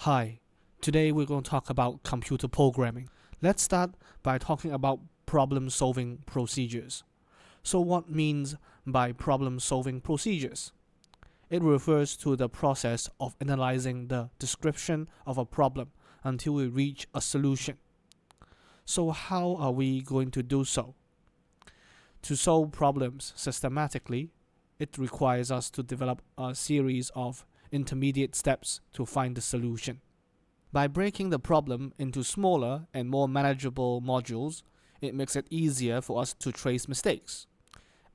Hi, today we're going to talk about computer programming. Let's start by talking about problem-solving procedures. So what means by problem-solving procedures? It refers to the process of analyzing the description of a problem until we reach a solution. So how are we going to do so? To solve problems systematically, it requires us to develop a series of intermediate steps to find the solution. By breaking the problem into smaller and more manageable modules, it makes it easier for us to trace mistakes,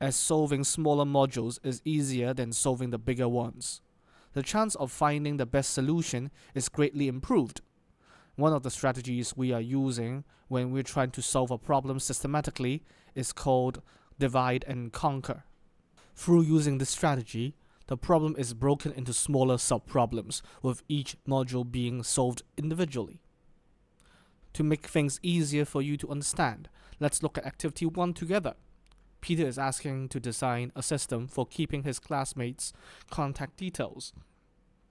as solving smaller modules is easier than solving the bigger ones. The chance of finding the best solution is greatly improved. One of the strategies we are using when we're trying to solve a problem systematically is called divide and conquer. Through using this strategy, the problem is broken into smaller subproblems, with each module being solved individually. To make things easier for you to understand, let's look at Activity 1 together. Peter is asking to design a system for keeping his classmates' contact details.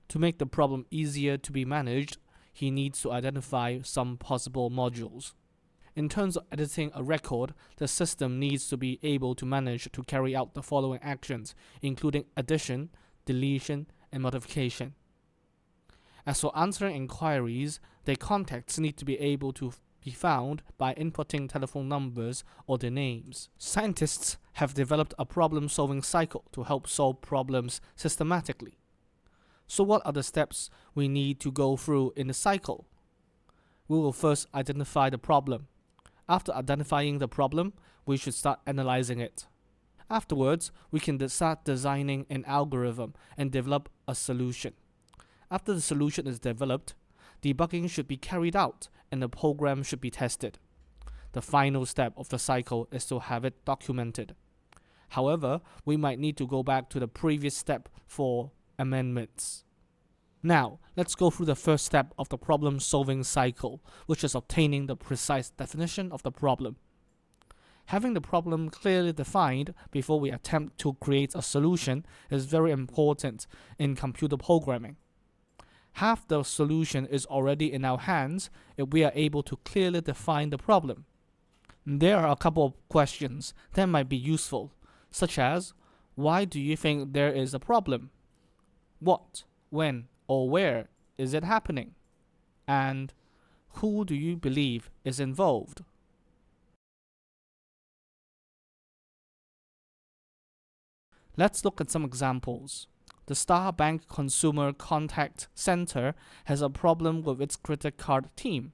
To make the problem easier to be managed, he needs to identify some possible modules. In terms of editing a record, the system needs to be able to manage to carry out the following actions, including addition, deletion, and modification. As for answering inquiries, their contacts need to be able to be found by inputting telephone numbers or their names. Scientists have developed a problem-solving cycle to help solve problems systematically. So what are the steps we need to go through in the cycle? We will first identify the problem. After identifying the problem, we should start analyzing it. Afterwards, we can start designing an algorithm and develop a solution. After the solution is developed, debugging should be carried out and the program should be tested. The final step of the cycle is to have it documented. However, we might need to go back to the previous step for amendments. Now, let's go through the first step of the problem-solving cycle, which is obtaining the precise definition of the problem. Having the problem clearly defined before we attempt to create a solution is very important in computer programming. Half the solution is already in our hands if we are able to clearly define the problem. There are a couple of questions that might be useful, such as, why do you think there is a problem? What, when, or where is it happening? And who do you believe is involved? Let's look at some examples. The Star Bank Consumer Contact Center has a problem with its credit card team.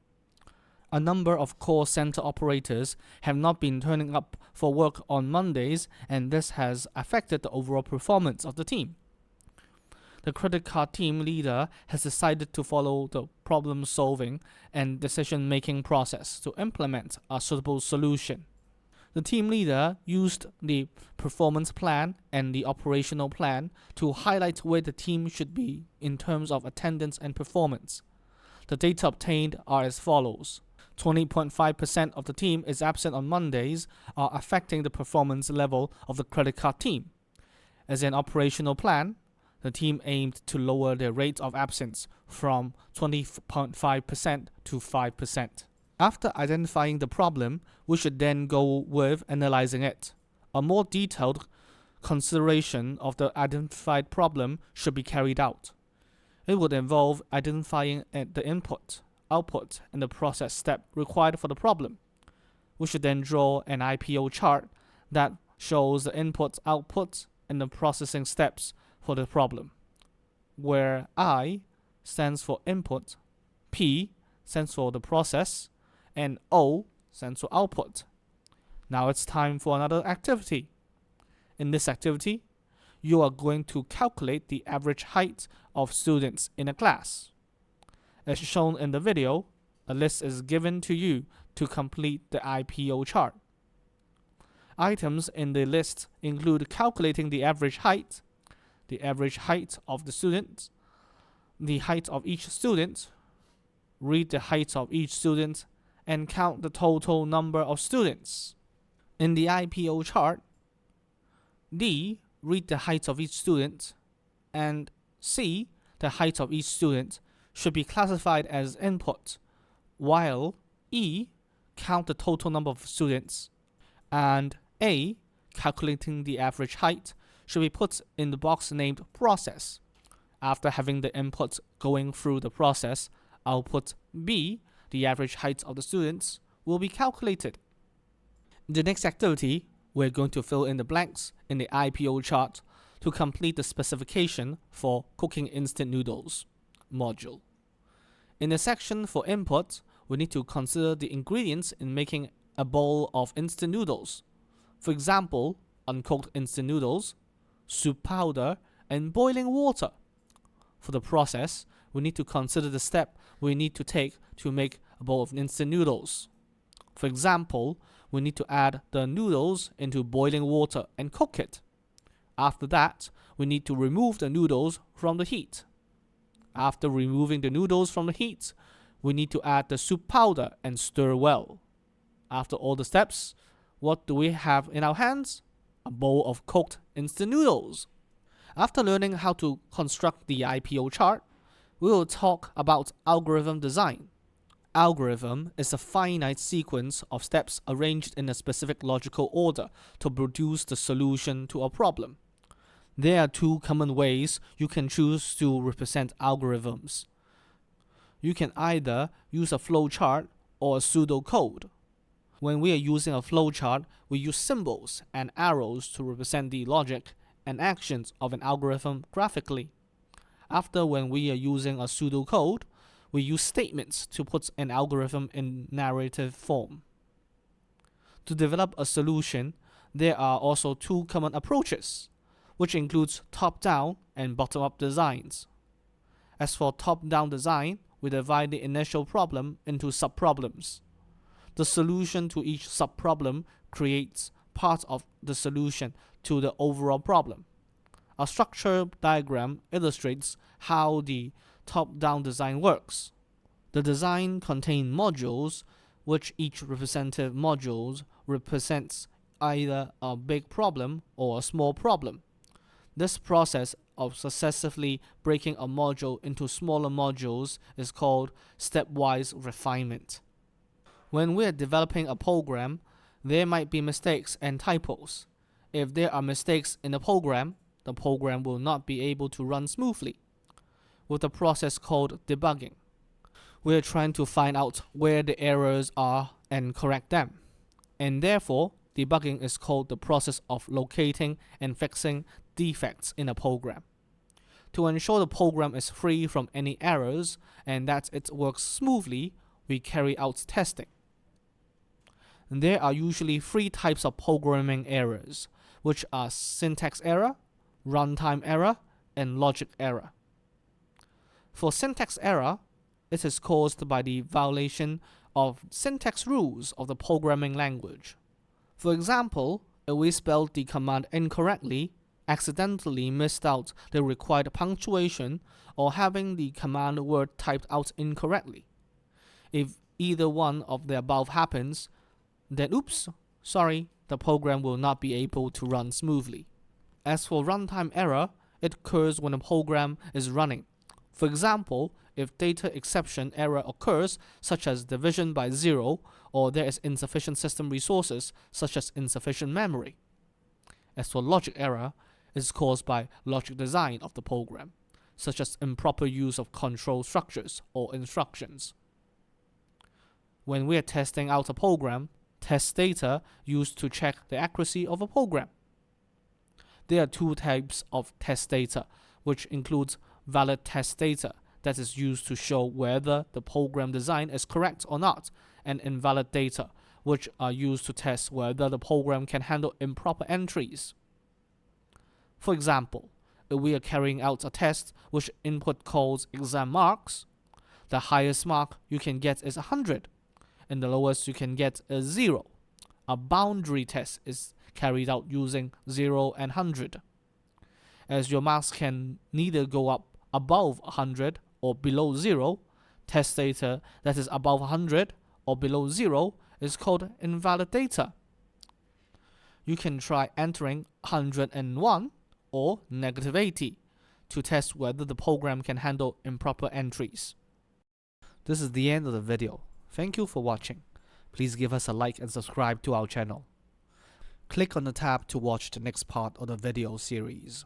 A number of call center operators have not been turning up for work on Mondays, and this has affected the overall performance of the team. The credit card team leader has decided to follow the problem-solving and decision-making process to implement a suitable solution. The team leader used the performance plan and the operational plan to highlight where the team should be in terms of attendance and performance. The data obtained are as follows. 20.5% of the team is absent on Mondays, are affecting the performance level of the credit card team. As an operational plan, the team aimed to lower their rate of absence from 20.5% to 5%. After identifying the problem, we should then go with analyzing it. A more detailed consideration of the identified problem should be carried out. It would involve identifying the input, output, and the process step required for the problem. We should then draw an IPO chart that shows the input, output, and the processing steps for the problem, where I stands for input, P stands for the process, and O stands for output. Now it's time for another activity. In this activity, you are going to calculate the average height of students in a class. As shown in the video, a list is given to you to complete the IPO chart. Items in the list include calculating the average height of the student, the height of each student, read the height of each student, and count the total number of students. In the IPO chart, D, read the height of each student, and C, the height of each student, should be classified as input, while E, count the total number of students, and A, calculating the average height, should be put in the box named process. After having the input going through the process, output B, the average height of the students, will be calculated. In the next activity, we're going to fill in the blanks in the IPO chart to complete the specification for cooking instant noodles module. In the section for input, we need to consider the ingredients in making a bowl of instant noodles. For example, uncooked instant noodles, soup powder, and boiling water. For the process, we need to consider the step we need to take to make a bowl of instant noodles. For example, we need to add the noodles into boiling water and cook it. After that, we need to remove the noodles from the heat. After removing the noodles from the heat, we need to add the soup powder and stir well. After all the steps, what do we have in our hands? A bowl of cooked instant noodles. After learning how to construct the IPO chart, we will talk about algorithm design. Algorithm is a finite sequence of steps arranged in a specific logical order to produce the solution to a problem. There are two common ways you can choose to represent algorithms. You can either use a flowchart or a pseudocode. When we are using a flowchart, we use symbols and arrows to represent the logic and actions of an algorithm graphically. After, when we are using a pseudocode, we use statements to put an algorithm in narrative form. To develop a solution, there are also two common approaches, which includes top-down and bottom-up designs. As for top-down design, we divide the initial problem into subproblems. The solution to each subproblem creates part of the solution to the overall problem. A structure diagram illustrates how the top-down design works. The design contains modules, which each representative module represents either a big problem or a small problem. This process of successively breaking a module into smaller modules is called stepwise refinement. When we are developing a program, there might be mistakes and typos. If there are mistakes in the program will not be able to run smoothly. With a process called debugging, we are trying to find out where the errors are and correct them. And therefore, debugging is called the process of locating and fixing defects in a program. To ensure the program is free from any errors and that it works smoothly, we carry out testing. There are usually three types of programming errors, which are syntax error, runtime error, and logic error. For syntax error, it is caused by the violation of syntax rules of the programming language. For example, if we spelled the command incorrectly, accidentally missed out the required punctuation, or having the command word typed out incorrectly. If either one of the above happens, then oops, sorry, the program will not be able to run smoothly. As for runtime error, it occurs when a program is running. For example, if data exception error occurs, such as division by 0, or there is insufficient system resources, such as insufficient memory. As for logic error, it is caused by logic design of the program, such as improper use of control structures or instructions. When we are testing out a program, test data used to check the accuracy of a program. There are two types of test data, which includes valid test data that is used to show whether the program design is correct or not, and invalid data, which are used to test whether the program can handle improper entries. For example, if we are carrying out a test which input calls exam marks, the highest mark you can get is 100, and the lowest you can get is 0. A boundary test is carried out using 0 and 100. As your marks can neither go up above 100 or below 0, test data that is above 100 or below 0 is called invalid data. You can try entering 101 or -80 to test whether the program can handle improper entries. This is the end of the video. Thank you for watching. Please give us a like and subscribe to our channel. Click on the tab to watch the next part of the video series.